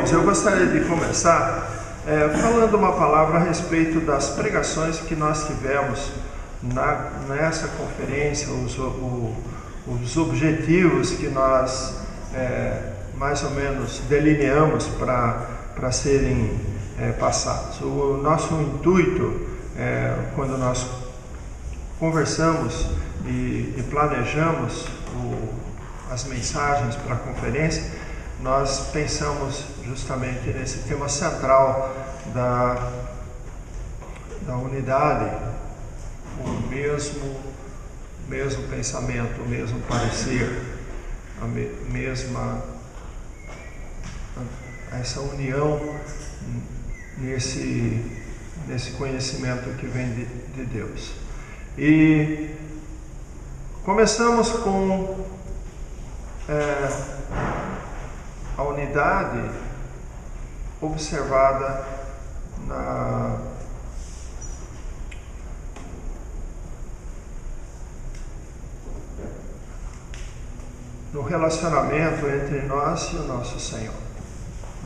irmãos, eu gostaria de começar falando uma palavra a respeito das pregações que nós tivemos nessa conferência, os objetivos que nós mais ou menos delineamos para serem passados. O nosso intuito, quando nós conversamos e planejamos as mensagens para a conferência, nós pensamos justamente nesse tema central da unidade, o mesmo pensamento, o mesmo parecer, essa união nesse conhecimento que vem de Deus. E começamos com a unidade observada no relacionamento entre nós e o nosso Senhor.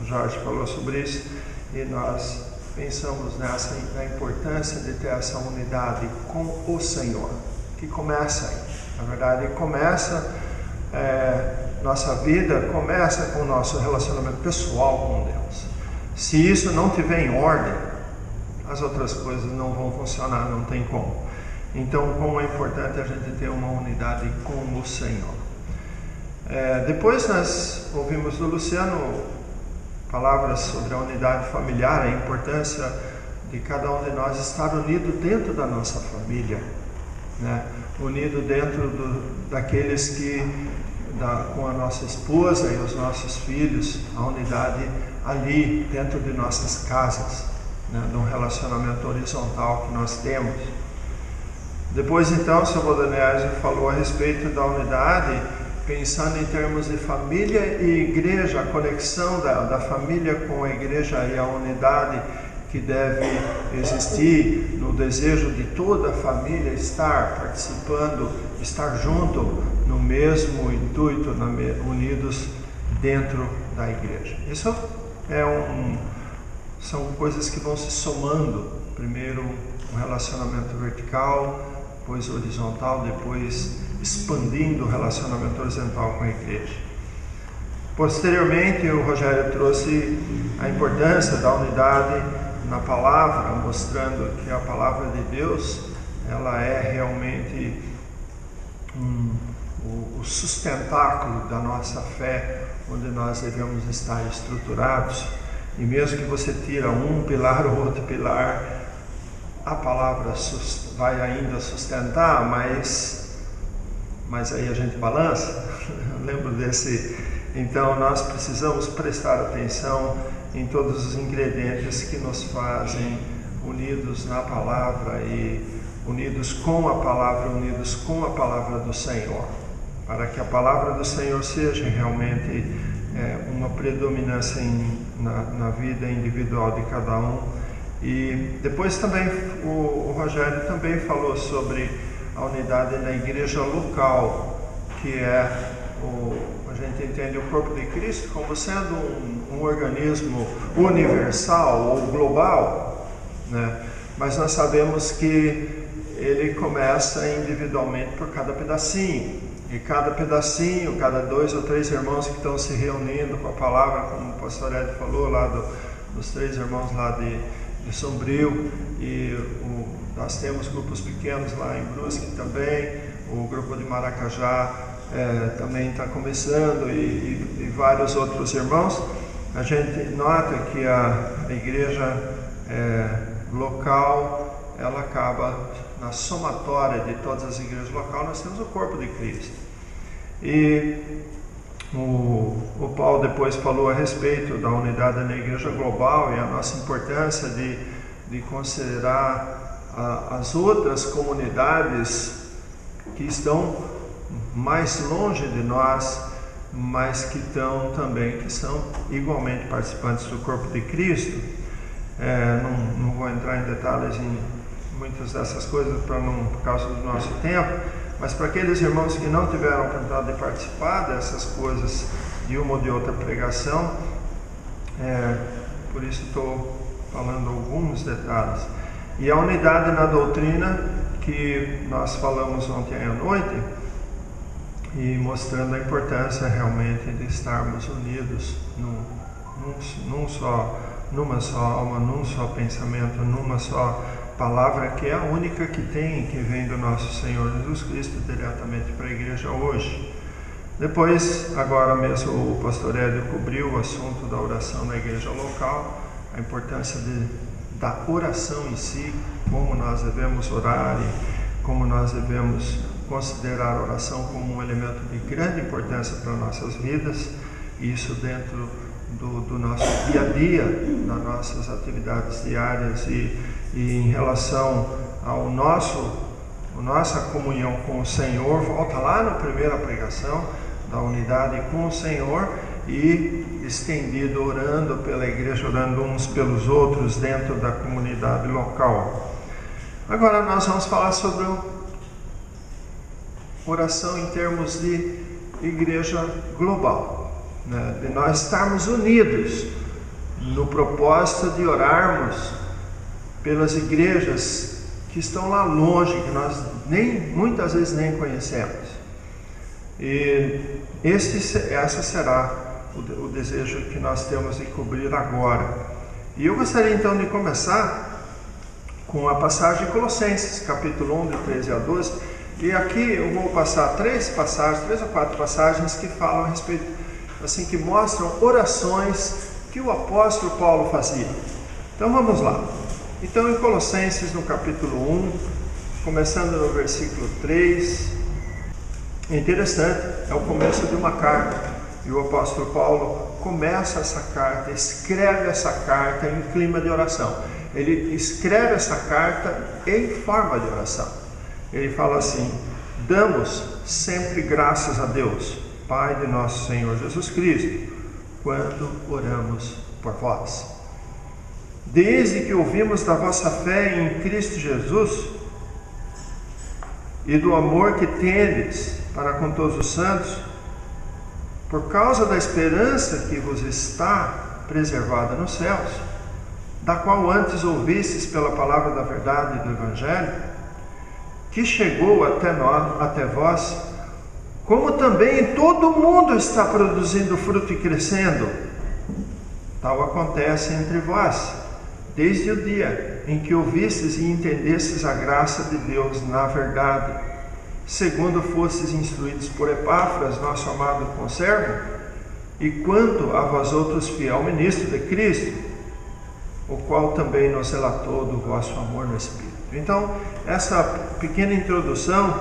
O Jorge falou sobre isso e nós pensamos na importância de ter essa unidade com o Senhor, que começa aí. Na verdade, nossa vida começa com o nosso relacionamento pessoal com Deus. Se isso não tiver em ordem, as outras coisas não vão funcionar, não tem como. Então, como é importante a gente ter uma unidade com o Senhor. Depois nós ouvimos do Luciano palavras sobre a unidade familiar, a importância de cada um de nós estar unido dentro da nossa família, né? Unido dentro daqueles com a nossa esposa e os nossos filhos, a unidade ali dentro de nossas casas, né? De um relacionamento horizontal que nós temos. Depois então o Sr. Bodanese falou a respeito da unidade, pensando em termos de família e igreja, a conexão da família com a igreja e a unidade que deve existir no desejo de toda a família estar participando, estar junto no mesmo intuito, unidos dentro da igreja. Isso são coisas que vão se somando. Primeiro um relacionamento vertical, depois horizontal, depois expandindo o relacionamento horizontal com a igreja. Posteriormente, o Rogério trouxe a importância da unidade na palavra, mostrando que a palavra de Deus, ela é realmente o sustentáculo da nossa fé, onde nós devemos estar estruturados. E mesmo que você tira um pilar ou outro pilar, a palavra vai ainda sustentar, mas aí a gente balança. Eu lembro desse. Então nós precisamos prestar atenção em todos os ingredientes que nos fazem unidos na palavra e unidos com a palavra do Senhor, para que a palavra do Senhor seja realmente uma predominância na vida individual de cada um. E depois também o Rogério também falou sobre a unidade na igreja local, que a gente entende o corpo de Cristo como sendo um organismo universal ou global, né? Mas nós sabemos que ele começa individualmente por cada pedacinho, e cada pedacinho, cada 2 ou 3 irmãos que estão se reunindo com a palavra, como o pastor Ed falou lá dos 3 irmãos lá de Sombrio, e nós temos grupos pequenos lá em Brusque também, o grupo de Maracajá também está começando, e vários outros irmãos. A gente nota que a igreja local, ela acaba na somatória de todas as igrejas locais. Nós temos o corpo de Cristo. E o Paulo depois falou a respeito da unidade na igreja global e a nossa importância de considerar as outras comunidades que estão mais longe de nós, mas que são igualmente participantes do corpo de Cristo. Não vou entrar em detalhes em muitas dessas coisas por causa do nosso tempo, mas para aqueles irmãos que não tiveram a oportunidade de participar dessas coisas de uma ou de outra pregação, por isso estou falando alguns detalhes. E a unidade na doutrina que nós falamos ontem à noite, e mostrando a importância realmente de estarmos unidos numa só alma, num só pensamento, numa só palavra, que é a única que vem do nosso Senhor Jesus Cristo diretamente para a igreja hoje. Depois, agora mesmo, o pastor Hélio cobriu o assunto da oração na igreja local, a importância da oração em si, como nós devemos orar e como nós devemos considerar a oração como um elemento de grande importância para nossas vidas, isso dentro do nosso dia a dia, das nossas atividades diárias e em relação ao nossa comunhão com o Senhor. Volta lá na primeira pregação da unidade com o Senhor e estendido orando pela igreja, orando uns pelos outros dentro da comunidade local. Agora nós vamos falar sobre oração em termos de igreja global, né? De nós estarmos unidos no propósito de orarmos pelas igrejas que estão lá longe, que nós muitas vezes nem conhecemos. E essa será o desejo que nós temos de cobrir agora. E eu gostaria então de começar com a passagem de Colossenses, capítulo 1, de 13 a 12. E aqui eu vou passar três ou quatro passagens que falam a respeito, assim, que mostram orações que o apóstolo Paulo fazia. Então vamos lá. Então em Colossenses, no capítulo 1, começando no versículo 3, é interessante, é o começo de uma carta. E o apóstolo Paulo começa essa carta, escreve essa carta em clima de oração. Ele escreve essa carta em forma de oração. Ele fala assim: damos sempre graças a Deus, Pai de nosso Senhor Jesus Cristo, quando oramos por vós. Desde que ouvimos da vossa fé em Cristo Jesus e do amor que tendes para com todos os santos, por causa da esperança que vos está preservada nos céus, da qual antes ouvistes pela palavra da verdade do Evangelho, que chegou até vós, como também todo mundo está produzindo fruto e crescendo. Tal acontece entre vós, desde o dia em que ouvistes e entendestes a graça de Deus na verdade, segundo fostes instruídos por Epáfras, nosso amado conservo, e quanto a vós outros fiel ministro de Cristo, o qual também nos relatou do vosso amor no Espírito. Então, essa pequena introdução,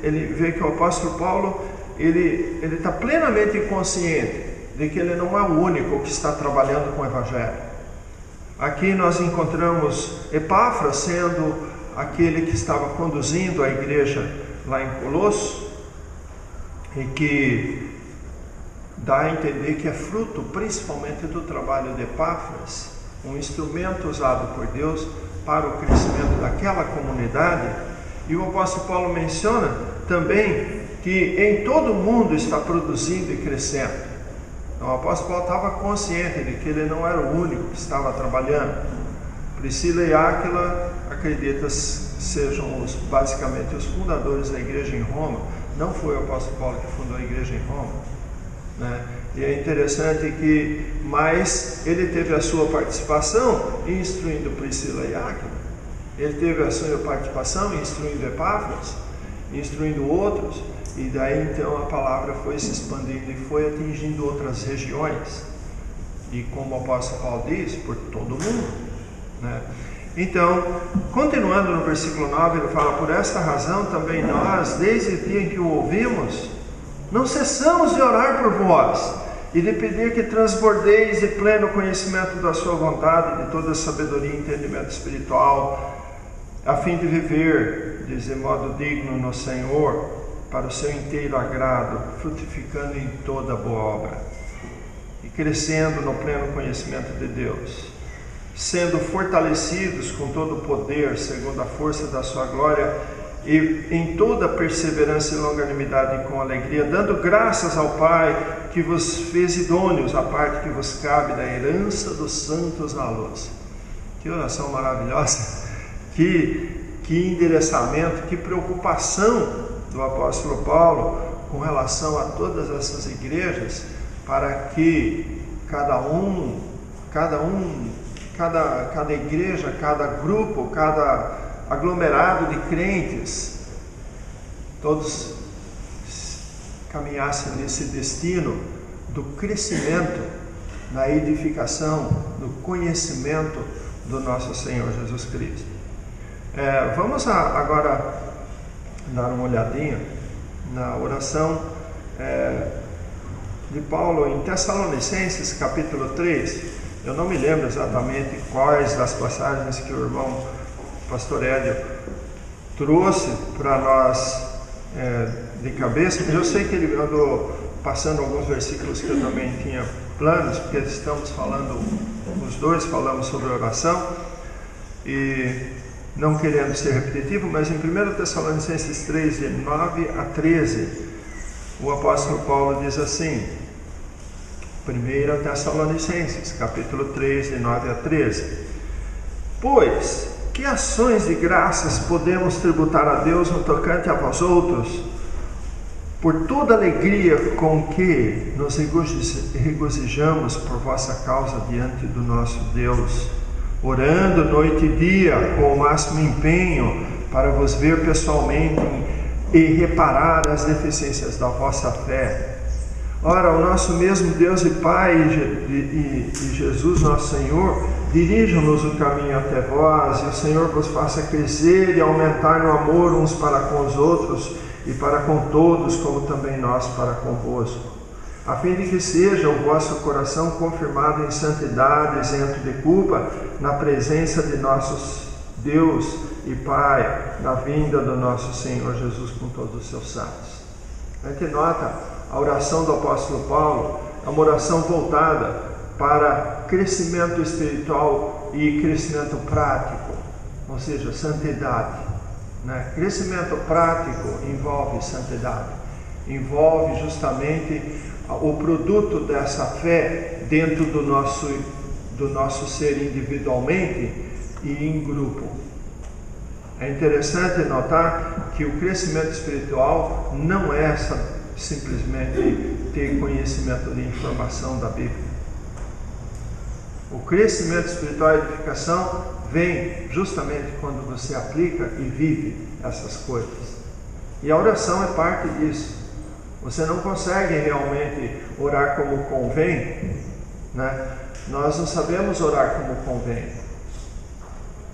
ele vê que o apóstolo Paulo, ele está plenamente consciente de que ele não é o único que está trabalhando com o Evangelho. Aqui nós encontramos Epáfras sendo aquele que estava conduzindo a igreja lá em Colossos, e que dá a entender que é fruto principalmente do trabalho de Epáfras, um instrumento usado por Deus para o crescimento daquela comunidade. E o apóstolo Paulo menciona também que em todo mundo está produzindo e crescendo. Então o apóstolo Paulo estava consciente de que ele não era o único que estava trabalhando. Priscila e Áquila, acredita, sejam basicamente os fundadores da igreja em Roma. Não foi o apóstolo Paulo que fundou a igreja em Roma, né? E é interessante que, mas ele teve a sua participação instruindo Priscila e Áquila. Ele teve a sua participação instruindo Epáfras, instruindo outros, e daí então a palavra foi se expandindo e foi atingindo outras regiões. E como o apóstolo Paulo diz, por todo mundo, né? Então, continuando no versículo 9, ele fala: por esta razão também nós, desde o dia em que o ouvimos, não cessamos de orar por vós e de pedir que transbordeis de pleno conhecimento da sua vontade, de toda sabedoria e entendimento espiritual, a fim de viver de modo digno no Senhor, para o seu inteiro agrado, frutificando em toda boa obra e crescendo no pleno conhecimento de Deus, sendo fortalecidos com todo o poder, segundo a força da sua glória, e em toda perseverança e longanimidade com alegria, dando graças ao Pai que vos fez idôneos à parte que vos cabe da herança dos santos na luz. Que oração maravilhosa, que endereçamento, que preocupação do apóstolo Paulo com relação a todas essas igrejas, para que cada igreja, cada grupo, cada aglomerado de crentes, todos caminhassem nesse destino do crescimento, da edificação, do conhecimento do nosso Senhor Jesus Cristo. Vamos agora dar uma olhadinha na oração de Paulo em Tessalonicenses capítulo 3. Eu não me lembro exatamente quais das passagens que o irmão pastor Hélio trouxe para nós de cabeça, mas eu sei que ele andou passando alguns versículos que eu também tinha planos, porque estamos falando, os dois falamos sobre oração, e não querendo ser repetitivo, mas em 1 Tessalonicenses 3, de 9 a 13, o apóstolo Paulo diz assim, 1 Tessalonicenses, capítulo 3, de 9 a 13, pois, que ações de graças podemos tributar a Deus no tocante a vós outros, por toda a alegria com que nos regozijamos por vossa causa diante do nosso Deus, orando noite e dia com o máximo empenho para vos ver pessoalmente e reparar as deficiências da vossa fé. Ora, o nosso mesmo Deus e Pai e Jesus nosso Senhor dirijam-nos o caminho até vós, e o Senhor vos faça crescer e aumentar no amor uns para com os outros e para com todos, como também nós para convosco, a fim de que seja o vosso coração confirmado em santidade, isento de culpa, na presença de nosso Deus e Pai, na vinda do nosso Senhor Jesus com todos os seus santos. A gente nota a oração do apóstolo Paulo, é uma oração voltada para crescimento espiritual e crescimento prático, ou seja, santidade. Crescimento prático envolve santidade, envolve justamente o produto dessa fé dentro do nosso ser individualmente e em grupo. É interessante notar que o crescimento espiritual não é simplesmente ter conhecimento de informação da Bíblia. O crescimento espiritual e edificação vem justamente quando você aplica e vive essas coisas. E a oração é parte disso. Você não consegue realmente orar como convém, Nós não sabemos orar como convém.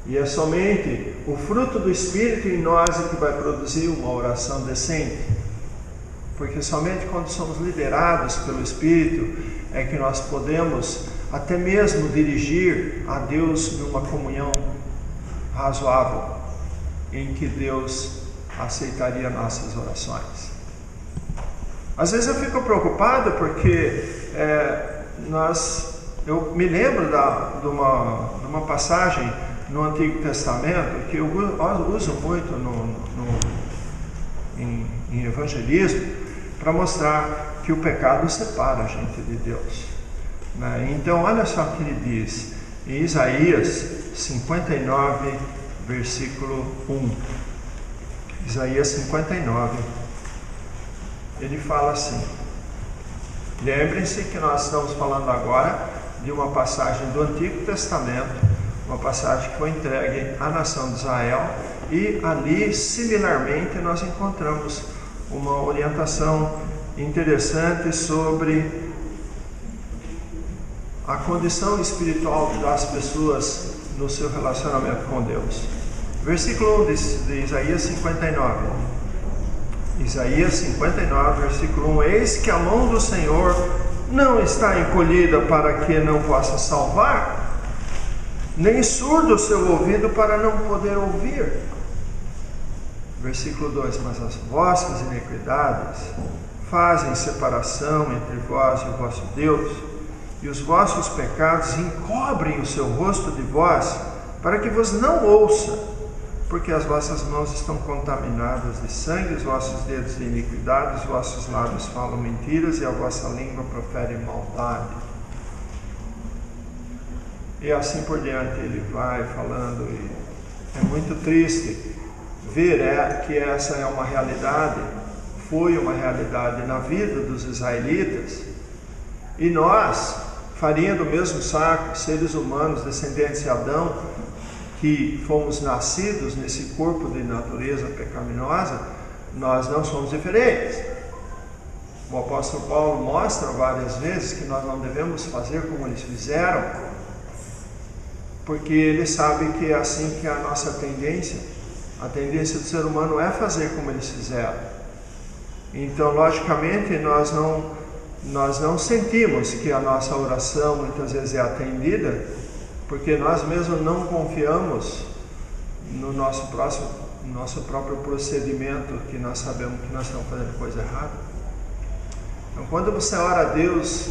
E é somente o fruto do Espírito em nós que vai produzir uma oração decente. Porque somente quando somos liderados pelo Espírito é que nós podemos até mesmo dirigir a Deus numa comunhão razoável, em que Deus aceitaria nossas orações. Às vezes eu fico preocupado porque eu me lembro de uma passagem no Antigo Testamento que eu uso muito em evangelismo, para mostrar que o pecado separa a gente de Deus. Então olha só o que ele diz em Isaías 59, versículo 1. Isaías 59, ele fala assim, lembrem-se que nós estamos falando agora de uma passagem do Antigo Testamento, uma passagem que foi entregue à nação de Israel, e ali similarmente nós encontramos uma orientação interessante sobre a condição espiritual das pessoas no seu relacionamento com Deus. Versículo 1 de Isaías 59. Isaías 59, versículo 1. Eis que a mão do Senhor não está encolhida para que não possa salvar, nem surdo o seu ouvido para não poder ouvir. Versículo 2. Mas as vossas iniquidades fazem separação entre vós e o vosso Deus, e os vossos pecados encobrem o seu rosto de vós, para que vos não ouça. porque as vossas mãos estão contaminadas de sangue, os vossos dedos de iniquidade, os vossos lábios falam mentiras e a vossa língua profere maldade. E assim por diante ele vai falando, e é muito triste ver que essa é uma realidade, foi uma realidade na vida dos israelitas, e nós, farinha do mesmo saco, seres humanos, descendentes de Adão, que fomos nascidos nesse corpo de natureza pecaminosa, nós não somos diferentes. O apóstolo Paulo mostra várias vezes que nós não devemos fazer como eles fizeram, porque ele sabe que é assim que é a nossa tendência. A tendência do ser humano é fazer como eles fizeram. Então, logicamente, nós não sentimos que a nossa oração muitas vezes é atendida, porque nós mesmos não confiamos no nosso próprio procedimento, que nós sabemos que nós estamos fazendo coisa errada. Então, quando você ora a Deus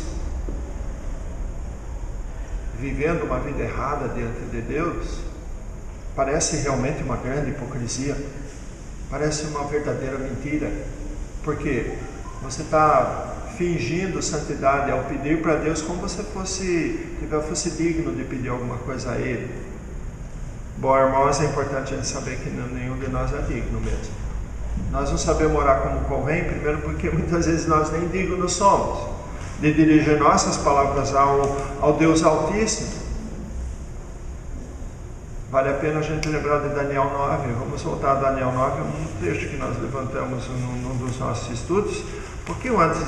vivendo uma vida errada diante de Deus, parece realmente uma grande hipocrisia, parece uma verdadeira mentira, porque você está fingindo santidade ao pedir para Deus como você fosse digno de pedir alguma coisa a Ele. Bom, irmãos, é importante a gente saber que nenhum de nós é digno mesmo. Nós não sabemos orar como convém, primeiro porque muitas vezes nós nem dignos somos de dirigir nossas palavras ao Deus Altíssimo. Vale a pena a gente lembrar de Daniel 9. Vamos voltar a Daniel 9, um trecho que nós levantamos num dos nossos estudos, um pouquinho antes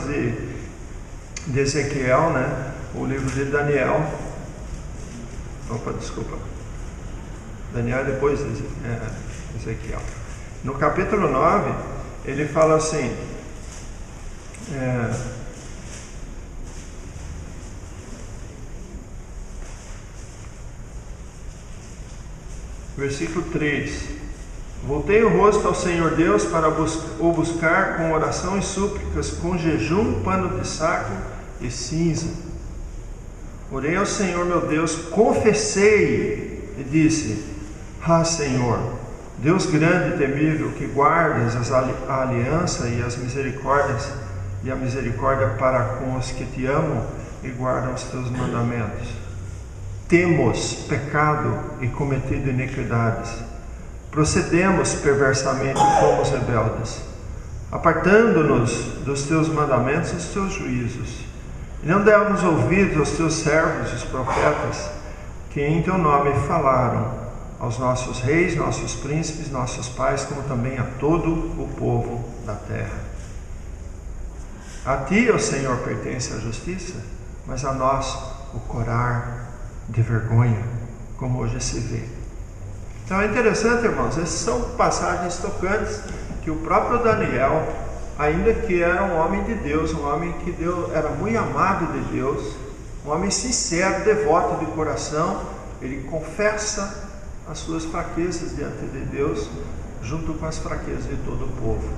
de Ezequiel, né? O livro de Daniel. Daniel é depois de Ezequiel. No capítulo 9, ele fala assim, versículo 3: Voltei o rosto ao Senhor Deus para o buscar com oração e súplicas, com jejum, pano de saco e cinza. Orei ao Senhor meu Deus, confessei e disse: Senhor, Deus grande e temível, que guardas a aliança e as misericórdias e a misericórdia para com os que te amam e guardam os teus mandamentos. Temos pecado e cometido iniquidades. Procedemos perversamente e fomos rebeldes, apartando-nos dos teus mandamentos e dos teus juízos. E não demos ouvidos aos teus servos, os profetas, que em teu nome falaram aos nossos reis, nossos príncipes, nossos pais, como também a todo o povo da terra. A ti, ó Senhor, pertence a justiça, mas a nós o corar de vergonha, como hoje se vê. Então é interessante, irmãos, essas são passagens tocantes que o próprio Daniel, ainda que era um homem de Deus, um homem que era muito amado de Deus, um homem sincero, devoto de coração, ele confessa as suas fraquezas diante de Deus, junto com as fraquezas de todo o povo.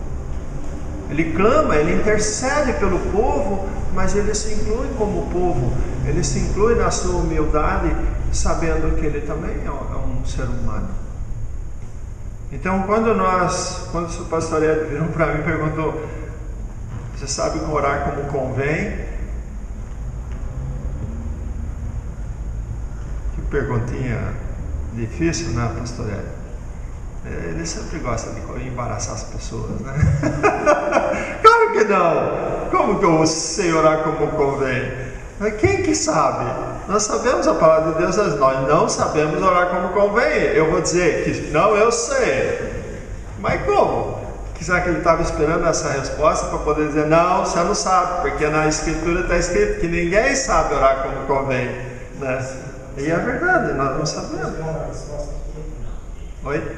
Ele clama, ele intercede pelo povo, mas ele se inclui como povo, ele se inclui na sua humildade, sabendo que ele também é um ser humano. Então, quando o pastor Ed virou para mim e perguntou: você sabe orar como convém? Que perguntinha difícil, né, pastor Ed? Ele sempre gosta de embaraçar as pessoas, né? Claro que não! Como que eu sei orar como convém? Quem que sabe? Nós sabemos a palavra de Deus, mas nós não sabemos orar como convém. Eu vou dizer que não, eu sei. Mas como? Será que ele estava esperando essa resposta para poder dizer: não, você não sabe, porque na Escritura está escrito que ninguém sabe orar como convém, né? E é verdade, nós não sabemos. Oi?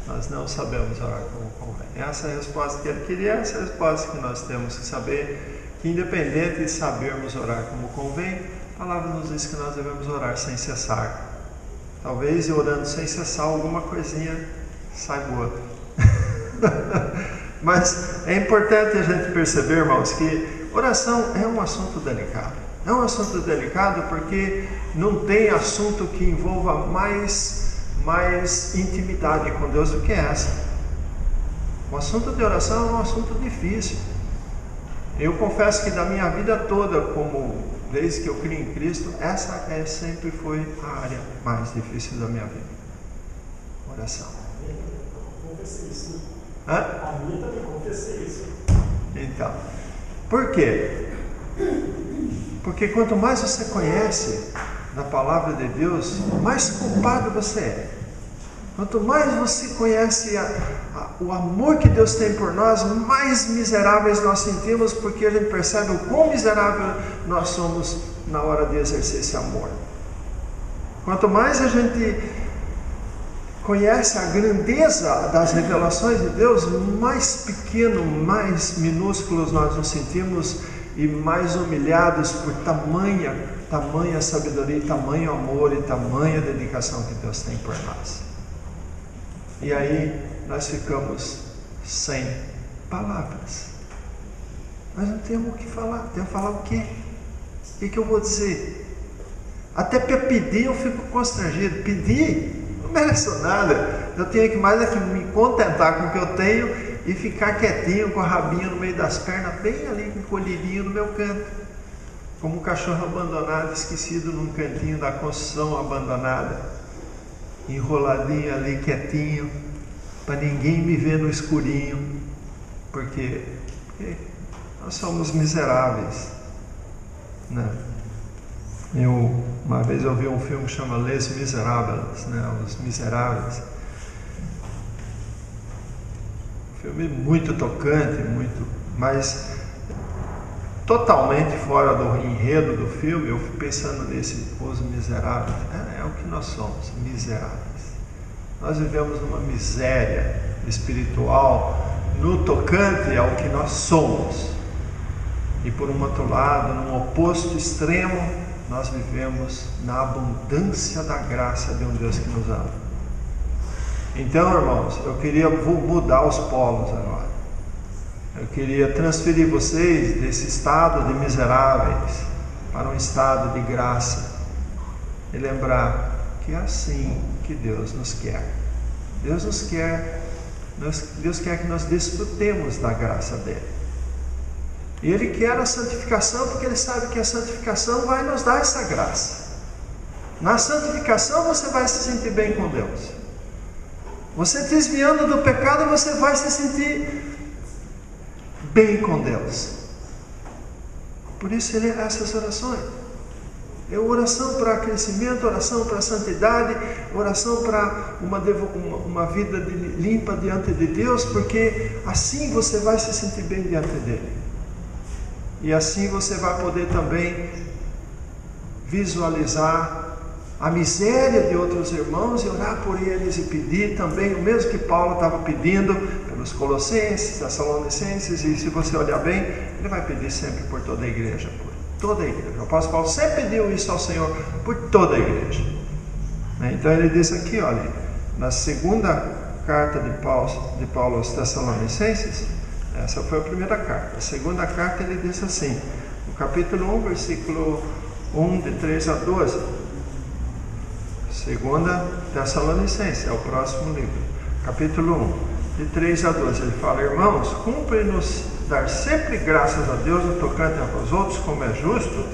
Nós não sabemos orar como convém. Essa é a resposta que ele queria, essa é a resposta que nós temos que saber, que independente de sabermos orar como convém, a palavra nos diz que nós devemos orar sem cessar. Talvez orando sem cessar, alguma coisinha sai boa. Mas é importante a gente perceber, irmãos, que oração é um assunto delicado. É um assunto delicado porque não tem assunto que envolva mais intimidade com Deus do que essa. O assunto de oração é um assunto difícil. Eu confesso que da minha vida toda, desde que eu criei em Cristo, essa sempre foi a área mais difícil da minha vida. Oração. Confessei isso. Hã? A minha também confessei isso. Então, por quê? Porque quanto mais você conhece da palavra de Deus, mais culpado você é. Quanto mais você conhece o amor que Deus tem por nós, mais miseráveis nós sentimos, porque a gente percebe o quão miserável nós somos na hora de exercer esse amor. Quanto mais a gente conhece a grandeza das revelações de Deus, mais pequeno, mais minúsculos nós nos sentimos e mais humilhados por tamanha sabedoria, tamanho amor e tamanha dedicação que Deus tem por nós. E aí nós ficamos sem palavras. Nós não temos o que falar. Temos que falar o quê? O que eu vou dizer? Até para pedir eu fico constrangido. Pedir não mereço nada. Eu tenho que mais é que me contentar com o que eu tenho e ficar quietinho com a rabinha no meio das pernas, bem ali encolhidinho no meu canto, como um cachorro abandonado, esquecido num cantinho da construção abandonada, enroladinho ali quietinho, para ninguém me ver no escurinho, porque nós somos miseráveis, né? Uma vez eu vi um filme que chama Les Miserables, né? Os Miseráveis. Um filme muito tocante, mas totalmente fora do enredo do filme. Eu fui pensando nesse Os Miseráveis. É o que nós somos, miseráveis. Nós vivemos numa miséria espiritual, no tocante ao que nós somos. E por um outro lado, num oposto extremo, nós vivemos na abundância da graça de um Deus que nos ama. Então, irmãos, eu queria mudar os polos agora. Eu queria transferir vocês desse estado de miseráveis para um estado de graça. E lembrar que é assim que Deus nos quer. Deus quer que nós desfrutemos da graça dele. E Ele quer a santificação, porque Ele sabe que a santificação vai nos dar essa graça. Na santificação você vai se sentir bem com Deus. Você desviando do pecado, você vai se sentir bem com Deus. Por isso Ele é essas orações. É oração para crescimento, oração para santidade, oração para uma vida limpa diante de Deus, porque assim você vai se sentir bem diante dEle. E assim você vai poder também visualizar a miséria de outros irmãos e orar por eles e pedir também o mesmo que Paulo estava pedindo pelos Colossenses, Tessalonicenses, e se você olhar bem, ele vai pedir sempre por toda a igreja, por toda a igreja. O apóstolo Paulo sempre pediu isso ao Senhor por toda a igreja. Então ele diz aqui, olha, na segunda carta de Paulo aos Tessalonicenses, essa foi a primeira carta. A segunda carta ele diz assim, no capítulo 1, versículo 1, de 3 a 12. Segunda Tessalonicenses, é o próximo livro. Capítulo 1, de 3 a 12. Ele fala, irmãos, cumpre-nos dar sempre graças a Deus no tocante a vós outros, como é justo,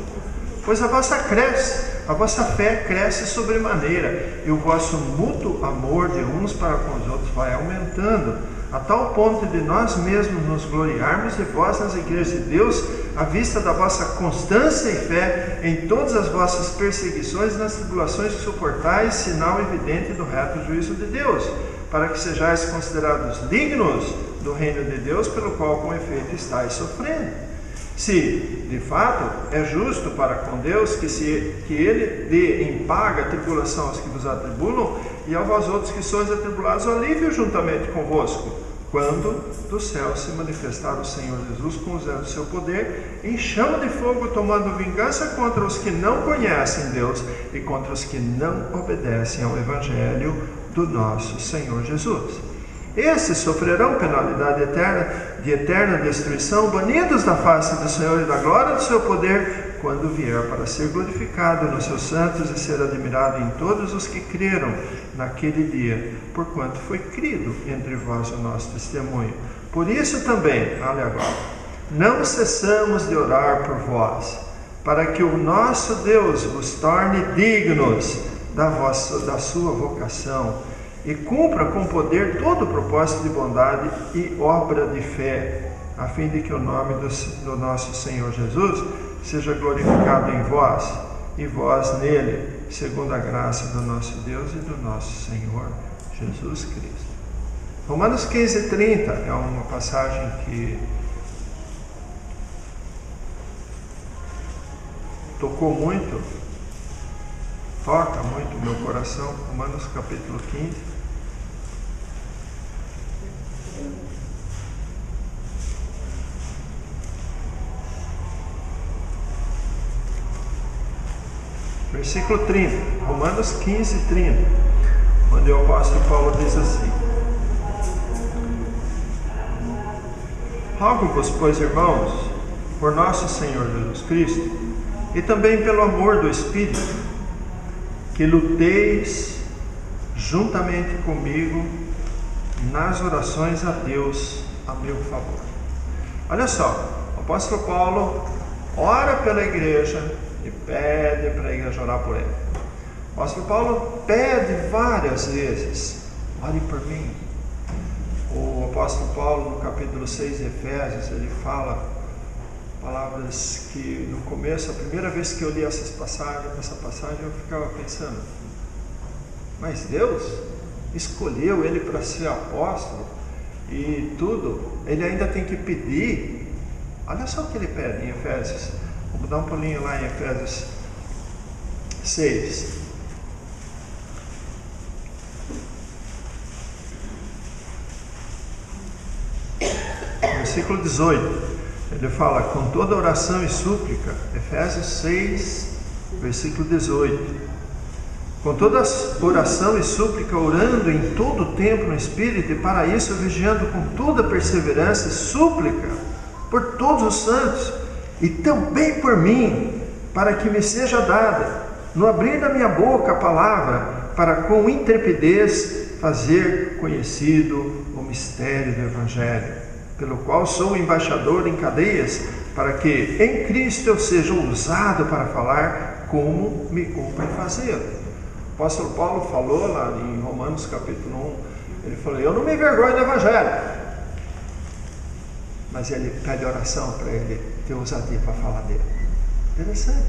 pois a vossa fé cresce sobremaneira, e o vosso mútuo amor de uns para com os outros vai aumentando, a tal ponto de nós mesmos nos gloriarmos de vós nas igrejas de Deus, à vista da vossa constância e fé em todas as vossas perseguições e nas tribulações que suportais, sinal evidente do reto juízo de Deus, para que sejais considerados dignos do reino de Deus, pelo qual com efeito estáis sofrendo. Se, de fato, é justo para com Deus que Ele dê em paga a tribulação aos que vos atribulam, e a vós outros que sois atribulados, o alívio juntamente convosco, quando do céu se manifestar o Senhor Jesus com os elos do seu poder, em chama de fogo, tomando vingança contra os que não conhecem Deus e contra os que não obedecem ao Evangelho do nosso Senhor Jesus. Esses sofrerão penalidade eterna, de eterna destruição, banidos da face do Senhor e da glória do seu poder, quando vier para ser glorificado nos seus santos e ser admirado em todos os que creram naquele dia, porquanto foi crido entre vós o nosso testemunho. Por isso também, olha agora, não cessamos de orar por vós, para que o nosso Deus vos torne dignos da sua vocação e cumpra com poder todo o propósito de bondade e obra de fé, a fim de que o nome do nosso Senhor Jesus seja glorificado em vós e vós nele, segundo a graça do nosso Deus e do nosso Senhor Jesus Cristo. Romanos 15:30 é uma passagem que toca muito o meu coração. Romanos capítulo 15. Versículo 30, Romanos 15:30, onde o apóstolo Paulo diz assim: Rogo-vos, pois, irmãos, por nosso Senhor Jesus Cristo, e também pelo amor do Espírito, que luteis juntamente comigo nas orações a Deus a meu favor. Olha só, o apóstolo Paulo ora pela igreja e pede para a igreja orar por ele. O apóstolo Paulo pede várias vezes: ore por mim. O apóstolo Paulo, no capítulo 6 de Efésios, ele fala palavras que no começo, a primeira vez que eu li essa passagem eu ficava pensando: mas Deus escolheu ele para ser apóstolo e tudo, ele ainda tem que pedir. Olha só o que ele pede em Efésios. Vamos dar um pulinho lá em Efésios 6. Versículo 18. Ele fala: com toda oração e súplica. Efésios 6, versículo 18. Com toda oração e súplica, orando em todo o tempo no Espírito, e para isso vigiando com toda perseverança e súplica por todos os santos, e também por mim, para que me seja dada, no abrir da minha boca a palavra, para com intrepidez fazer conhecido o mistério do Evangelho, pelo qual sou embaixador em cadeias, para que em Cristo eu seja usado para falar como me cumpre fazer. O apóstolo Paulo falou lá em Romanos capítulo 1, ele falou: eu não me envergonho do Evangelho. Mas ele pede oração para ele ter ousadia para falar dele. Interessante.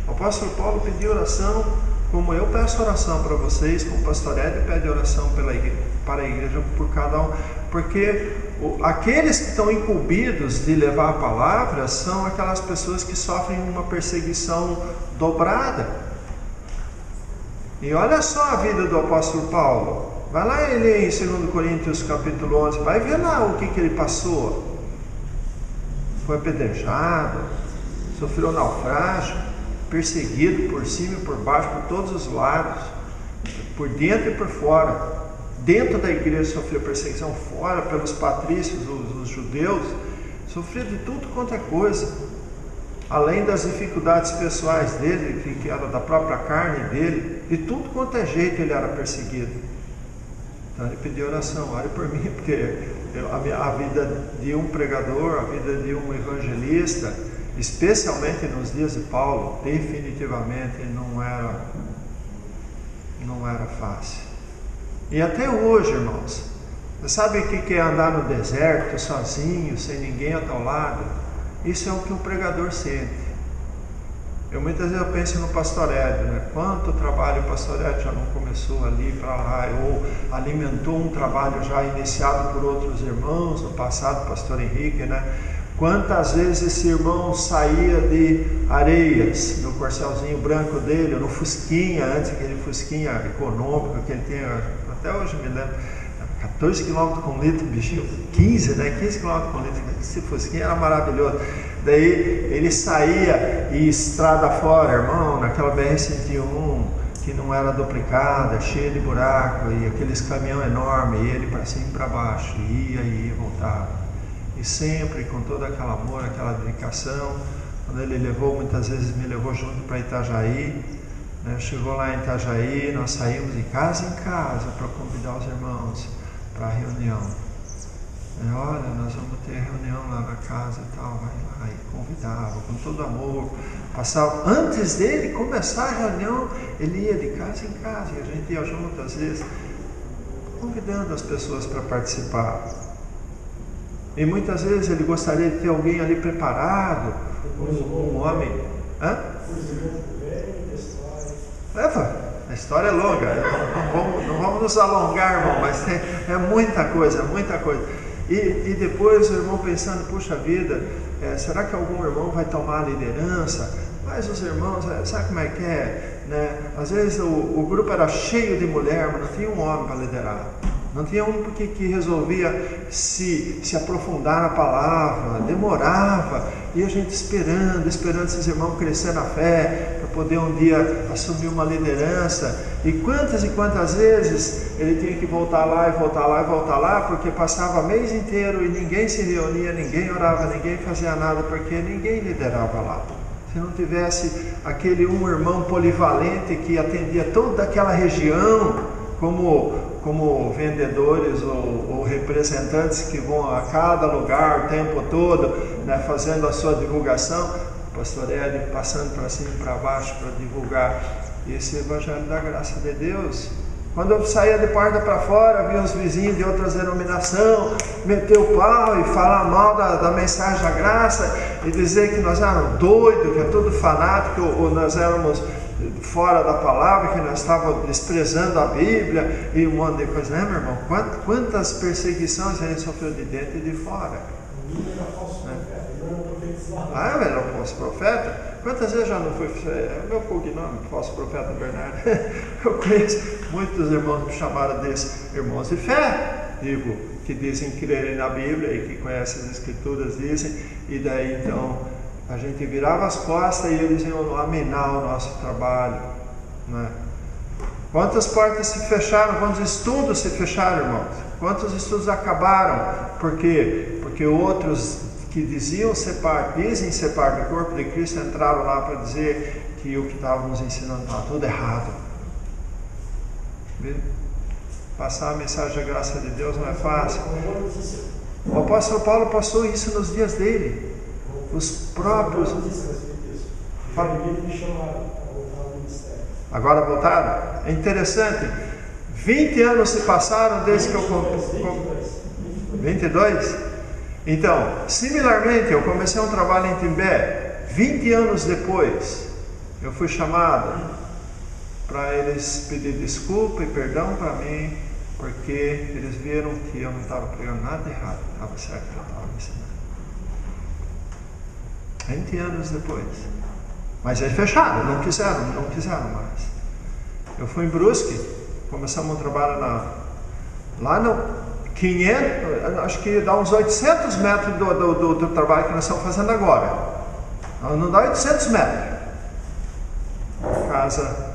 O apóstolo Paulo pediu oração, como eu peço oração para vocês, como o pastor Ed pede oração para a igreja por cada um, porque aqueles que estão incumbidos de levar a palavra são aquelas pessoas que sofrem uma perseguição dobrada. E olha só a vida do apóstolo Paulo. Vai lá ele em 2 Coríntios capítulo 11, vai ver lá o que ele passou. Foi apedrejado, sofreu naufrágio, perseguido por cima e por baixo, por todos os lados, por dentro e por fora. Dentro da igreja sofreu perseguição, fora pelos patrícios, os judeus, sofreu de tudo quanto é coisa, além das dificuldades pessoais dele, que era da própria carne dele, de tudo quanto é jeito ele era perseguido. Então ele pediu oração: ore por mim, porque a vida de um pregador, a vida de um evangelista, especialmente nos dias de Paulo, definitivamente não era fácil. E até hoje, irmãos, você sabe o que é andar no deserto, sozinho, sem ninguém ao teu lado? Isso é o que o pregador sente. Muitas vezes eu penso no pastor Ed, né? Quanto trabalho o pastor Ed já não começou ali para lá, ou alimentou um trabalho já iniciado por outros irmãos no passado, pastor Henrique, né? Quantas vezes esse irmão saía de Areias, no corcelzinho branco dele, no Fusquinha, antes aquele Fusquinha econômico que ele tinha, até hoje me lembro, 14 km com litro, bichinho, 15 km com litro, esse Fusquinha era maravilhoso. Daí ele saía e estrada fora, irmão, naquela BR-101, que não era duplicada, cheia de buraco, e aqueles caminhão enorme, e ele para cima e para baixo, ia e voltava. E sempre com todo aquele amor, aquela dedicação, quando ele levou, muitas vezes me levou junto para Itajaí, né? Chegou lá em Itajaí, nós saímos de casa em casa para convidar os irmãos para a reunião. Olha, nós vamos ter reunião lá na casa e tal, vai lá, e convidava com todo amor, passava, antes dele começar a reunião, ele ia de casa em casa, e a gente ia junto às vezes, convidando as pessoas para participar. E muitas vezes ele gostaria de ter alguém ali preparado, um homem. Hã? A história é longa, não vamos nos alongar, irmão, mas é muita coisa, muita coisa. E depois o irmão pensando, puxa vida, será que algum irmão vai tomar a liderança? Mas os irmãos, sabe como é que é? Né? Às vezes o grupo era cheio de mulher, mas não tinha um homem para liderar. Não tinha um que resolvia se aprofundar na palavra, demorava, e a gente esperando esses irmãos crescer na fé, para poder um dia assumir uma liderança. E quantas vezes ele tinha que voltar lá e voltar lá e voltar lá, porque passava o mês inteiro e ninguém se reunia, ninguém orava, ninguém fazia nada, porque ninguém liderava lá. Se não tivesse aquele um irmão polivalente que atendia toda aquela região, como vendedores ou representantes que vão a cada lugar o tempo todo, né, fazendo a sua divulgação, o pastor Ed passando para cima e para baixo para divulgar esse evangelho da graça de Deus. Quando eu saía de porta para fora, via os vizinhos de outras denominações meter o pau e falar mal da mensagem da graça e dizer que nós éramos doidos, que é tudo fanático, ou nós éramos fora da palavra, que nós estávamos desprezando a Bíblia e um monte de coisa, né, meu irmão? Quantas perseguições a gente sofreu de dentro e de fora? Ah, ele era um falso profeta? Quantas vezes já não foi? É o meu cognome, falso profeta Bernardo. Eu conheço muitos irmãos que me chamaram desses irmãos de fé, digo, que dizem crerem na Bíblia e que conhecem as Escrituras, dizem, e daí então a gente virava as costas e eles iam laminar o nosso trabalho, né? Quantas portas se fecharam, quantos estudos se fecharam, irmãos? Quantos estudos acabaram? Por quê? Porque outros que dizem ser parte do corpo de Cristo entraram lá para dizer que o que estávamos ensinando estava tudo errado. Passar a mensagem da graça de Deus não é fácil. O apóstolo Paulo passou isso nos dias dele. Os próprios. Agora voltaram? É interessante. 20 anos se passaram desde que eu 22? Então, similarmente, eu comecei um trabalho em Timbé. 20 anos depois, eu fui chamado para eles pedir desculpa e perdão para mim, porque eles viram que eu não estava pregando nada errado, estava certo que eu estava ensinando. 20 anos depois. Mas eles fecharam, não quiseram mais. Eu fui em Brusque, começamos um trabalho lá no 500, acho que dá uns 800 metros do trabalho que nós estamos fazendo agora. Não dá 800 metros. Casa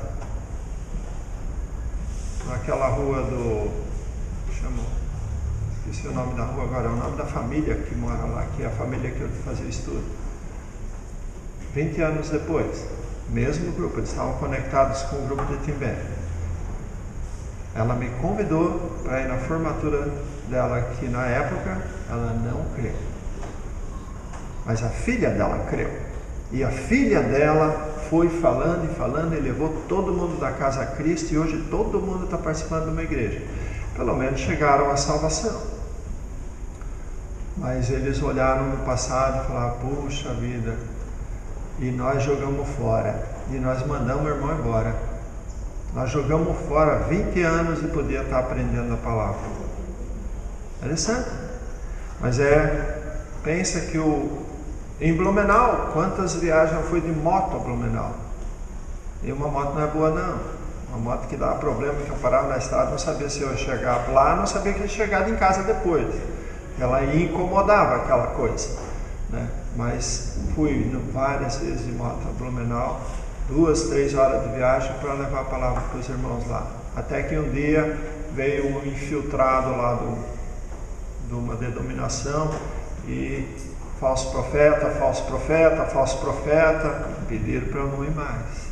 naquela rua esqueci o nome da rua agora, é o nome da família que mora lá, que é a família que eu fazia estudo. 20 anos depois, mesmo grupo, eles estavam conectados com o grupo de Timbé. Ela me convidou para ir na formatura dela, que na época ela não creu, mas a filha dela creu, e a filha dela foi falando e levou todo mundo da casa a Cristo, e hoje todo mundo está participando de uma igreja. Pelo menos chegaram à salvação. Mas eles olharam no passado e falaram: puxa vida, e nós jogamos fora, e nós mandamos o irmão embora. Nós jogamos fora 20 anos de poder estar aprendendo a palavra. Interessante. Mas pensa que em Blumenau, quantas viagens foi de moto a Blumenau? E uma moto não é boa não. Uma moto que dá problema, que eu parava na estrada, não sabia se eu ia chegar lá, não sabia que ia chegar em casa depois. Ela incomodava aquela coisa, né? Mas fui várias vezes de moto a Blumenau, 2, 3 horas de viagem para levar a palavra para os irmãos lá. Até que um dia veio um infiltrado lá de uma denominação e falso profeta, falso profeta, falso profeta, pediram para eu não ir mais.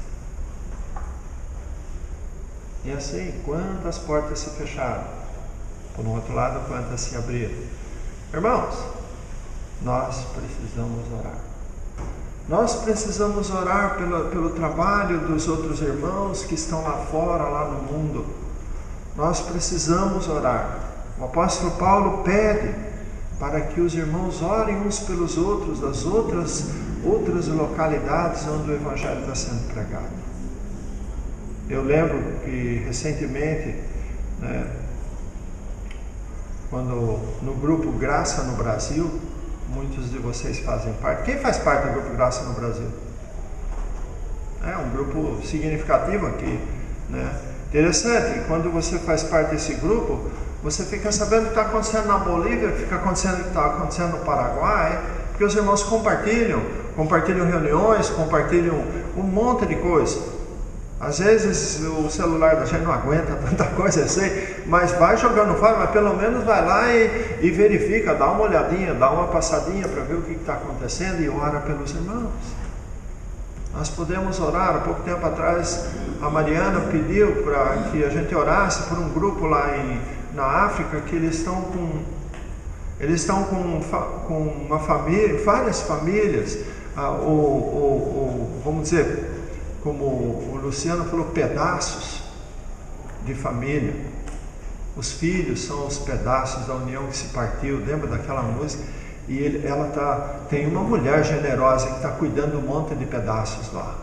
E assim, quantas portas se fecharam? Por um outro lado, quantas se abriram? Irmãos, nós precisamos orar. Nós precisamos orar pelo trabalho dos outros irmãos que estão lá fora, lá no mundo. Nós precisamos orar. O apóstolo Paulo pede para que os irmãos orem uns pelos outros, das outras localidades onde o Evangelho está sendo pregado. Eu lembro que recentemente, quando no grupo Graça no Brasil, muitos de vocês fazem parte. Quem faz parte do grupo Graça no Brasil? É um grupo significativo aqui, Interessante, quando você faz parte desse grupo, você fica sabendo o que está acontecendo na Bolívia, fica acontecendo o que está acontecendo no Paraguai, porque os irmãos compartilham reuniões, compartilham um monte de coisa. Às vezes o celular da gente não aguenta tanta coisa, eu sei, mas vai jogando fora, mas pelo menos vai lá e verifica, dá uma olhadinha, dá uma passadinha para ver o que está acontecendo e ora pelos irmãos. Nós podemos orar. Há pouco tempo atrás a Mariana pediu para que a gente orasse por um grupo lá na África, que eles estão com uma família, várias famílias, vamos dizer, como o Luciano falou, pedaços de família. Os filhos são os pedaços da união que se partiu. Lembra daquela música? E tem uma mulher generosa que está cuidando de um monte de pedaços lá,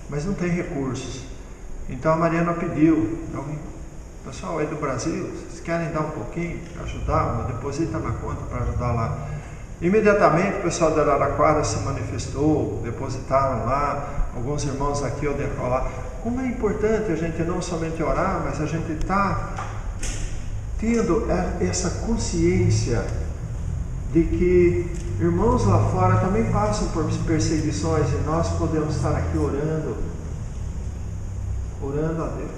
mas não tem recursos. Então a Mariana pediu: pessoal aí do Brasil, vocês querem dar um pouquinho, ajudar? Deposita na conta para ajudar lá. Imediatamente o pessoal da Araraquara se manifestou, depositaram lá, alguns irmãos aqui ou lá. Como é importante a gente não somente orar, mas a gente está tendo essa consciência de que irmãos lá fora também passam por perseguições e nós podemos estar aqui orando a Deus,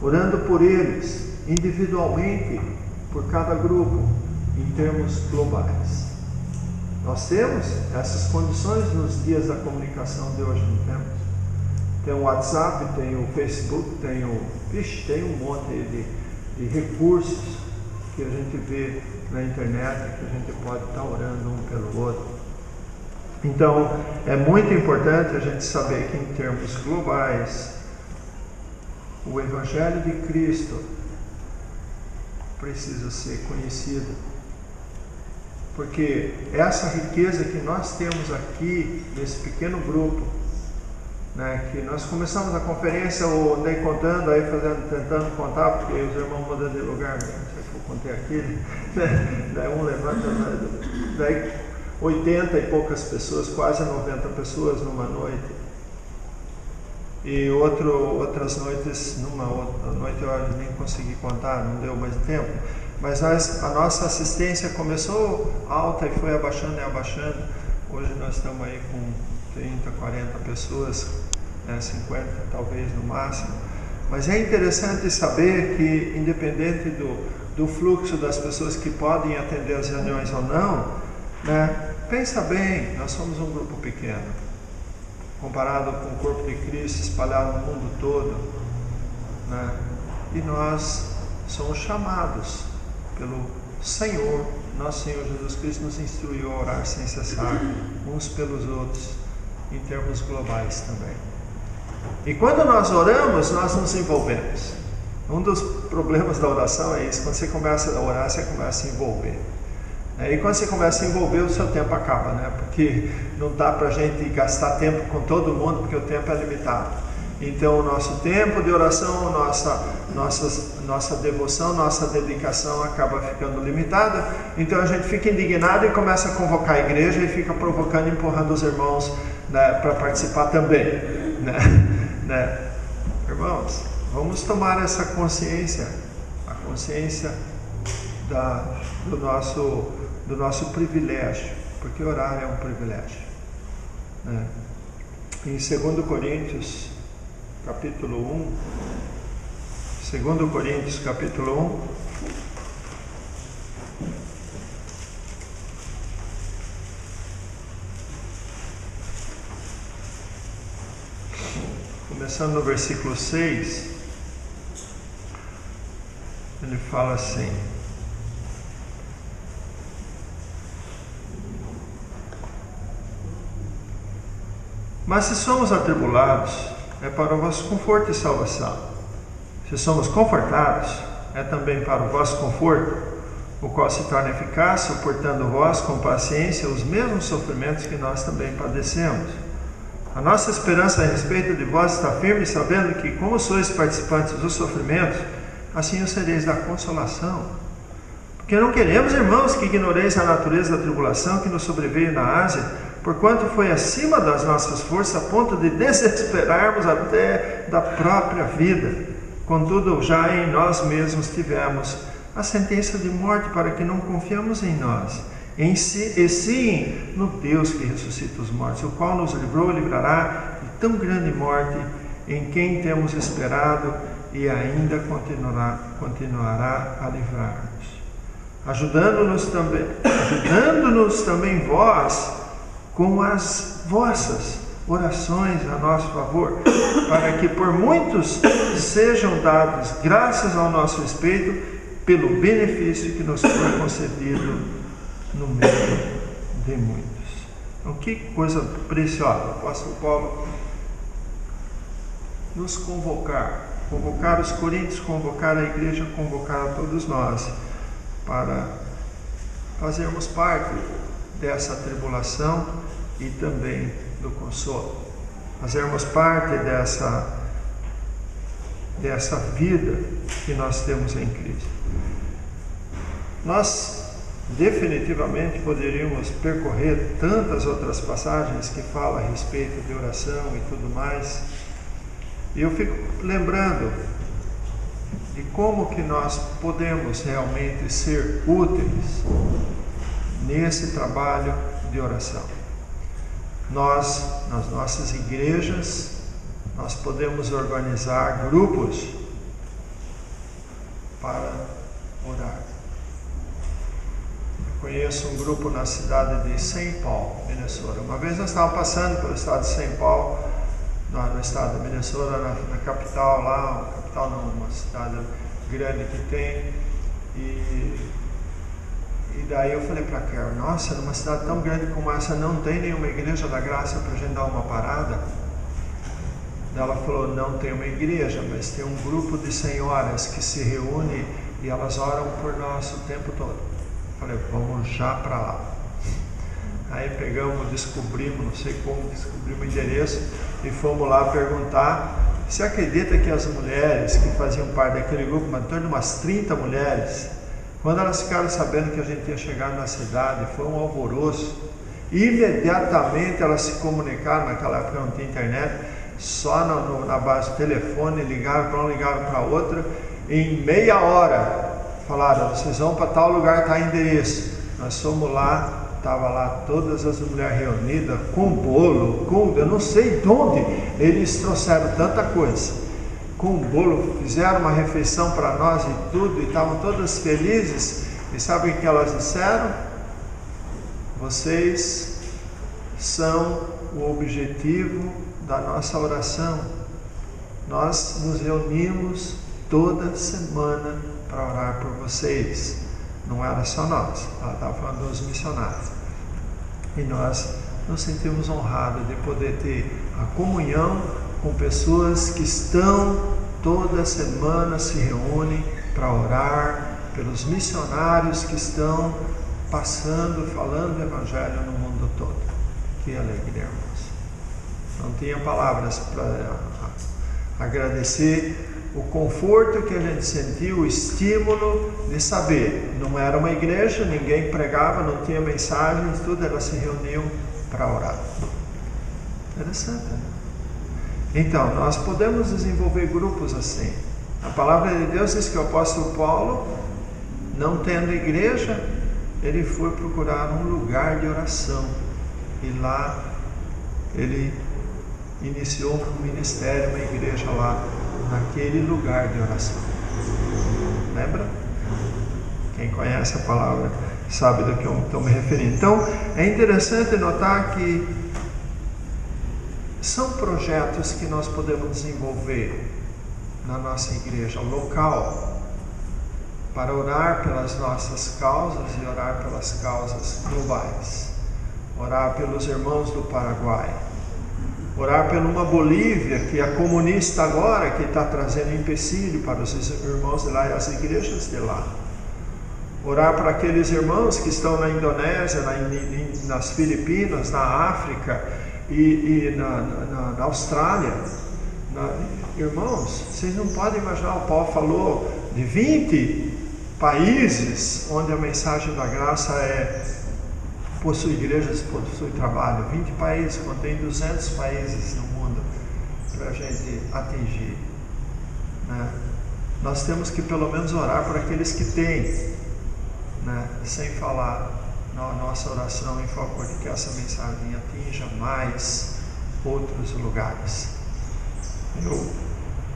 orando por eles, individualmente, por cada grupo, em termos globais. Nós temos essas condições nos dias da comunicação de hoje, não temos? Tem o WhatsApp, tem o Facebook, tem um monte de recursos que a gente vê na internet, que a gente pode estar orando um pelo outro. Então, é muito importante a gente saber que em termos globais, o Evangelho de Cristo precisa ser conhecido. Porque essa riqueza que nós temos aqui, nesse pequeno grupo, que nós começamos a conferência, eu andei contando, aí tentando contar, porque os irmãos mudam de lugar, não sei se eu contei aqui, daí um levanta, daí 80 e poucas pessoas, quase 90 pessoas numa noite, e outras noites, numa outra noite eu nem consegui contar, não deu mais tempo, mas a nossa assistência começou alta e foi abaixando e abaixando. Hoje nós estamos aí com 30, 40 pessoas, 50 talvez no máximo. Mas é interessante saber que, independente do fluxo das pessoas que podem atender as reuniões ou não, pensa bem, nós somos um grupo pequeno, comparado com o corpo de Cristo espalhado no mundo todo, e nós somos chamados pelo Senhor. Nosso Senhor Jesus Cristo nos instruiu a orar sem cessar, uns pelos outros, em termos globais também. E quando nós oramos, nós nos envolvemos. Um dos problemas da oração é isso: quando você começa a orar, você começa a envolver. E quando você começa a envolver, o seu tempo acaba, porque não dá para a gente gastar tempo com todo mundo, porque o tempo é limitado. Então o nosso tempo de oração, nossa devoção, nossa dedicação acaba ficando limitada. Então a gente fica indignado e começa a convocar a igreja e fica provocando e empurrando os irmãos para participar também, Irmãos, vamos tomar essa consciência, a consciência do nosso privilégio, porque orar é um privilégio. Em 2 Coríntios capítulo 1, 2 Coríntios capítulo 1, começando no versículo 6, ele fala assim: mas se somos atribulados, é para o vosso conforto e salvação. Se somos confortados, é também para o vosso conforto, o qual se torna eficaz, suportando vós com paciência os mesmos sofrimentos que nós também padecemos. A nossa esperança a respeito de vós está firme, sabendo que, como sois participantes dos sofrimentos, assim o sereis da consolação. Porque não queremos, irmãos, que ignoreis a natureza da tribulação que nos sobreveio na Ásia, porquanto foi acima das nossas forças, a ponto de desesperarmos até da própria vida. Contudo, já em nós mesmos tivemos a sentença de morte, para que não confiamos em nós, e sim no Deus que ressuscita os mortos, o qual nos livrou e livrará de tão grande morte, em quem temos esperado e ainda continuará a livrar-nos, ajudando-nos também vós com as vossas orações a nosso favor, para que por muitos sejam dados graças ao nosso respeito pelo benefício que nos foi concedido no meio de muitos. Então, que coisa preciosa. O apóstolo Paulo nos convocar os coríntios, convocar a igreja, convocar a todos nós para fazermos parte dessa tribulação e também do consolo, fazermos parte dessa vida que nós temos em Cristo. Nós definitivamente poderíamos percorrer tantas outras passagens que falam a respeito de oração e tudo mais, e eu fico lembrando de como que nós podemos realmente ser úteis nesse trabalho de oração. Nós, nas nossas igrejas, nós podemos organizar grupos para orar. Eu conheço um grupo na cidade de St. Paul, Minnesota. Uma vez nós estávamos passando pelo estado de St. Paul, no estado de Minnesota, na capital lá, capital não, uma cidade grande que tem, e daí eu falei para a Carol, nossa, numa cidade tão grande como essa não tem nenhuma igreja da graça para a gente dar uma parada? Ela falou, não tem uma igreja, mas tem um grupo de senhoras que se reúne e elas oram por nós o tempo todo. Eu falei, vamos já para lá. Aí pegamos, descobrimos, não sei como, descobrimos o endereço e fomos lá perguntar. Você acredita que as mulheres que faziam parte daquele grupo, em torno de umas 30 mulheres, quando elas ficaram sabendo que a gente ia chegar na cidade, foi um alvoroço. Imediatamente elas se comunicaram, naquela época não tinha internet, só na base do telefone, ligaram para uma, ligaram para outra, em meia hora falaram, vocês vão para tal lugar, tá endereço. Nós fomos lá, estava lá todas as mulheres reunidas, com bolo, eu não sei de onde eles trouxeram tanta coisa. Com bolo, fizeram uma refeição para nós e tudo, e estavam todas felizes. E sabe o que elas disseram? Vocês são o objetivo da nossa oração. Nós nos reunimos toda semana para orar por vocês. Não era só nós, ela estava falando dos missionários. E nós nos sentimos honrados de poder ter a comunhão com pessoas que estão toda semana se reúnem para orar pelos missionários que estão passando, falando o evangelho no mundo todo. Que alegria, irmãos. Não tinha palavras para agradecer o conforto que a gente sentiu, o estímulo de saber, não era uma igreja, ninguém pregava, não tinha mensagens, tudo, elas se reuniam para orar. Interessante, né? Então, nós podemos desenvolver grupos assim. A palavra de Deus diz que o apóstolo Paulo, não tendo igreja, ele foi procurar um lugar de oração. E lá, ele iniciou um ministério, uma igreja lá, naquele lugar de oração. Lembra? Quem conhece a palavra sabe do que eu estou me referindo. Então, é interessante notar que são projetos que nós podemos desenvolver na nossa igreja local para orar pelas nossas causas e orar pelas causas globais. Orar pelos irmãos do Paraguai. Orar por uma Bolívia que é comunista agora, que está trazendo empecilho para os irmãos de lá e as igrejas de lá. Orar para aqueles irmãos que estão na Indonésia, nas Filipinas, na África e na Austrália. Irmãos, vocês não podem imaginar, o Paulo falou de 20 países onde a mensagem da graça possui igrejas, possui trabalho. 20 países, contém 200 países no mundo para a gente atingir, né? Nós temos que pelo menos orar por aqueles que têm, né? Sem falar na nossa oração em favor de que essa mensagem atinja mais outros lugares. Eu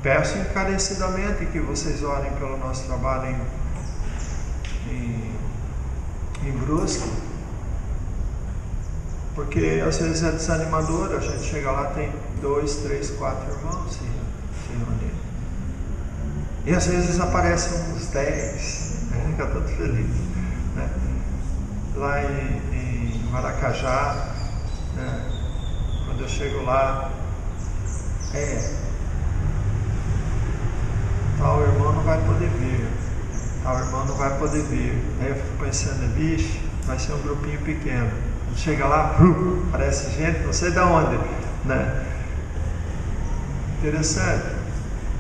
peço encarecidamente que vocês orem pelo nosso trabalho em Brusque, porque às vezes é desanimador, a gente chega lá, tem 2, 3, 4 irmãos se reunirem. E às vezes aparecem uns 10, a gente fica todo feliz, né? Lá em Maracajá, né? Quando eu chego lá, tal irmão não vai poder vir, tal irmão não vai poder vir. Aí eu fico pensando, bicho, vai ser um grupinho pequeno. Quando chega lá, aparece gente, não sei de onde, né? Interessante.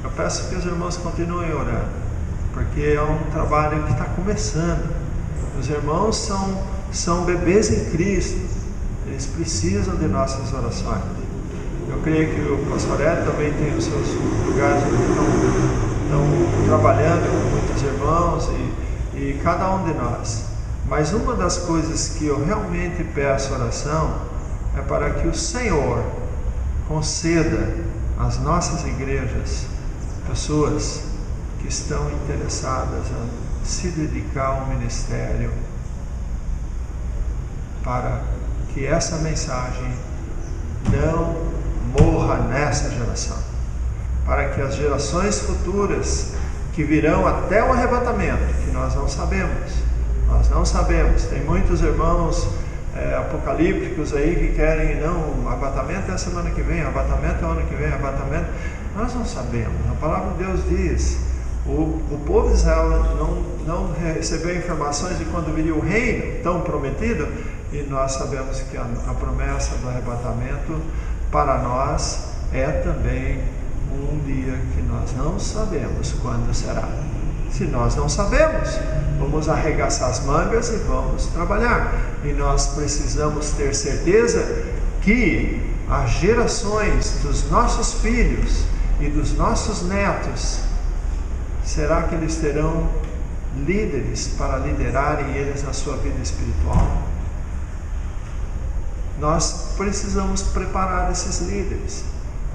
Eu peço que os irmãos continuem orando, porque é um trabalho que está começando. Os irmãos são bebês em Cristo, eles precisam de nossas orações. Eu creio que o pastor Ed também tem os seus lugares onde estão trabalhando com muitos irmãos e cada um de nós. Mas uma das coisas que eu realmente peço oração é para que o Senhor conceda às nossas igrejas pessoas que estão interessadas a se dedicar ao ministério, para que essa mensagem não morra nessa geração, para que as gerações futuras que virão até o arrebatamento, que nós não sabemos, tem muitos irmãos apocalípticos aí que querem, não, arrebatamento é a semana que vem, arrebatamento é o ano que vem, arrebatamento, nós não sabemos. A palavra de Deus diz, o povo de Israel não recebeu informações de quando viria o reino tão prometido, e nós sabemos que a promessa do arrebatamento para nós é também um dia que nós não sabemos quando será. Se nós não sabemos, vamos arregaçar as mangas e vamos trabalhar. E nós precisamos ter certeza que as gerações dos nossos filhos e dos nossos netos, será que eles terão líderes para liderarem eles na sua vida espiritual? Nós precisamos preparar esses líderes.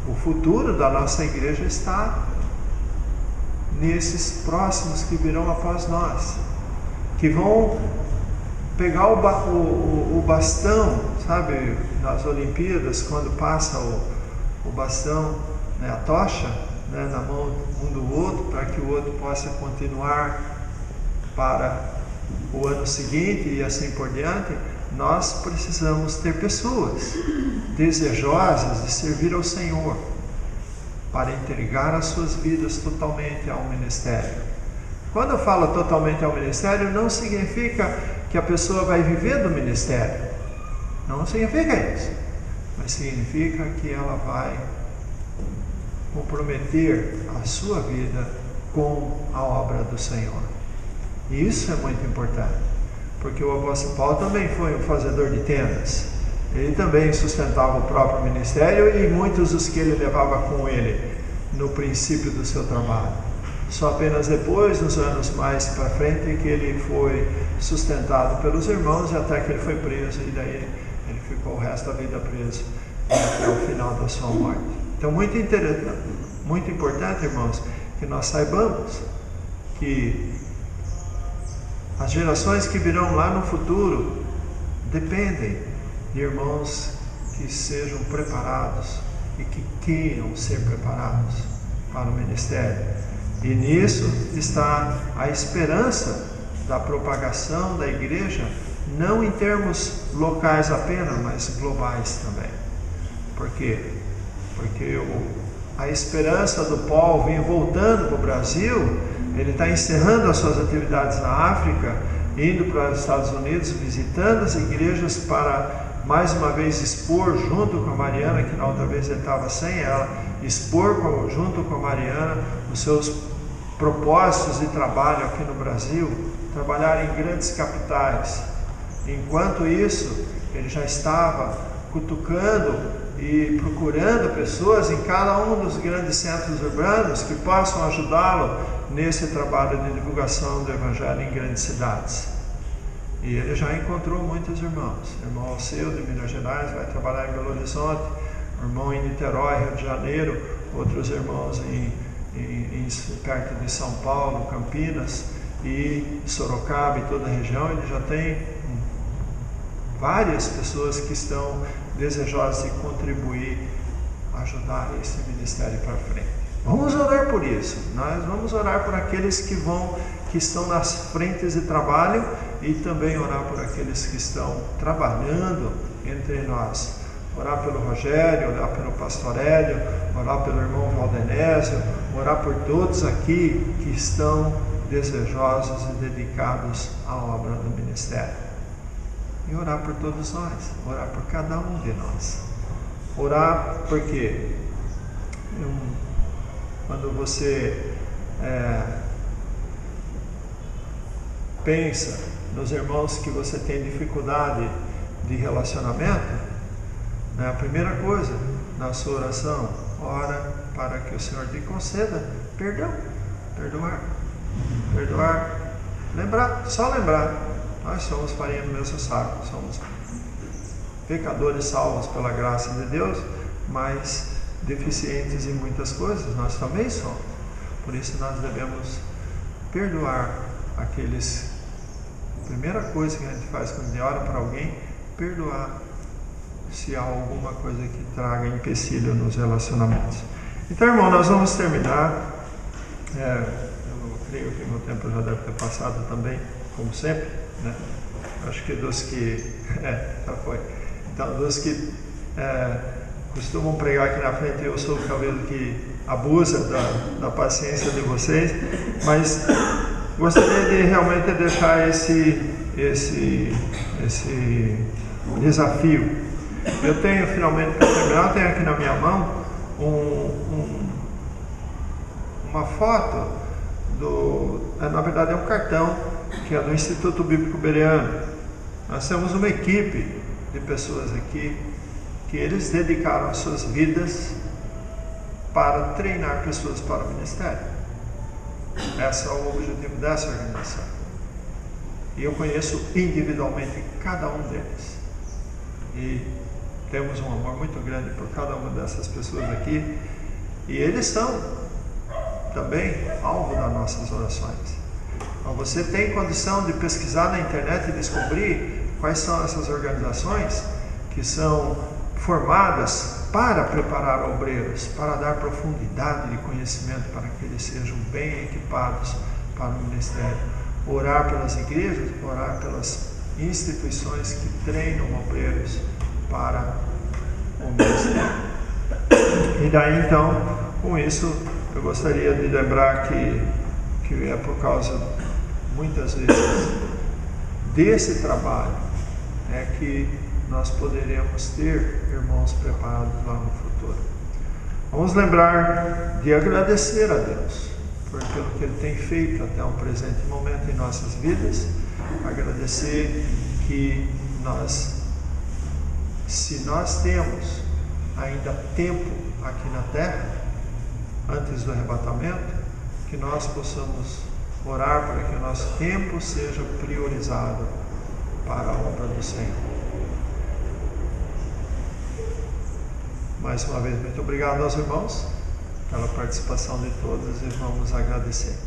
O futuro da nossa igreja está nesses próximos que virão após nós, que vão pegar o bastão, sabe, nas Olimpíadas, quando passa o bastão, né, a tocha, né, na mão um do outro, para que o outro possa continuar para o ano seguinte e assim por diante. Nós precisamos ter pessoas desejosas de servir ao Senhor, para entregar as suas vidas totalmente ao ministério. Quando eu falo totalmente ao ministério, não significa que a pessoa vai viver do ministério, não significa isso, mas significa que ela vai comprometer a sua vida com a obra do Senhor. E isso é muito importante, porque o apóstolo Paulo também foi um fazedor de tendas. Ele também sustentava o próprio ministério e muitos dos que ele levava com ele no princípio do seu trabalho. Só apenas depois, nos anos mais para frente, que ele foi sustentado pelos irmãos, até que ele foi preso, e daí ele ficou o resto da vida preso até o final da sua morte. Então, muito interessante, muito importante, irmãos, que nós saibamos que as gerações que virão lá no futuro dependem de irmãos que sejam preparados e que queiram ser preparados para o ministério. E nisso está a esperança da propagação da igreja, não em termos locais apenas, mas globais também. Por quê? Porque a esperança do Paul vir voltando para o Brasil, ele está encerrando as suas atividades na África, indo para os Estados Unidos, visitando as igrejas para mais uma vez expor junto com a Mariana, que na outra vez ele estava sem ela, expor junto com a Mariana os seus propósitos de trabalho aqui no Brasil, trabalhar em grandes capitais. Enquanto isso, ele já estava cutucando e procurando pessoas em cada um dos grandes centros urbanos que possam ajudá-lo nesse trabalho de divulgação do Evangelho em grandes cidades. E ele já encontrou muitos irmãos. O irmão Alceu de Minas Gerais vai trabalhar em Belo Horizonte, o irmão em Niterói, Rio de Janeiro, outros irmãos perto de São Paulo, Campinas e Sorocaba e toda a região. Ele já tem várias pessoas que estão desejosas de contribuir, ajudar esse ministério para frente. Vamos orar por isso. Nós vamos orar por aqueles que estão nas frentes de trabalho e também orar por aqueles que estão trabalhando entre nós. Orar pelo Rogério, orar pelo Pastor Hélio, orar pelo irmão Valdenésio, orar por todos aqui que estão desejosos e dedicados à obra do ministério. E orar por todos nós, orar por cada um de nós. Orar porque quando você pensa nos irmãos que você tem dificuldade de relacionamento, a primeira coisa na sua oração, ora para que o Senhor te conceda perdão, perdoar, só lembrar, nós somos farinha do mesmo saco, somos pecadores salvos pela graça de Deus, mas deficientes em muitas coisas, nós também somos. Por isso nós devemos perdoar aqueles. A primeira coisa que a gente faz quando a gente ora para alguém, perdoar se há alguma coisa que traga empecilho nos relacionamentos. Então, irmão, nós vamos terminar. Eu creio que meu tempo já deve ter passado também, como sempre, né? Acho que dos que já foi. Então, dos que costumam pregar aqui na frente, eu sou talvez o que abusa da paciência de vocês, mas gostaria de realmente deixar esse desafio. Eu tenho finalmente, para terminar, eu tenho aqui na minha mão uma foto na verdade é um cartão que é do Instituto Bíblico Bereano. Nós temos uma equipe de pessoas aqui que eles dedicaram as suas vidas para treinar pessoas para o ministério. Esse é o objetivo dessa organização. E eu conheço individualmente cada um deles. E temos um amor muito grande por cada uma dessas pessoas aqui. E eles são também alvo das nossas orações. Então você tem condição de pesquisar na internet e descobrir quais são essas organizações que são formadas para preparar obreiros, para dar profundidade de conhecimento para que eles sejam bem equipados para o ministério. Orar pelas igrejas, orar pelas instituições que treinam obreiros para o ministério. E daí então, com isso, eu gostaria de lembrar que é por causa, muitas vezes, desse trabalho que nós poderemos ter irmãos preparados lá no futuro. Vamos lembrar de agradecer a Deus por aquilo que Ele tem feito até o presente momento em nossas vidas. Agradecer que se nós temos ainda tempo aqui na terra, antes do arrebatamento, que nós possamos orar para que o nosso tempo seja priorizado para a obra do Senhor. Mais uma vez, muito obrigado aos irmãos pela participação de todos e vamos agradecer.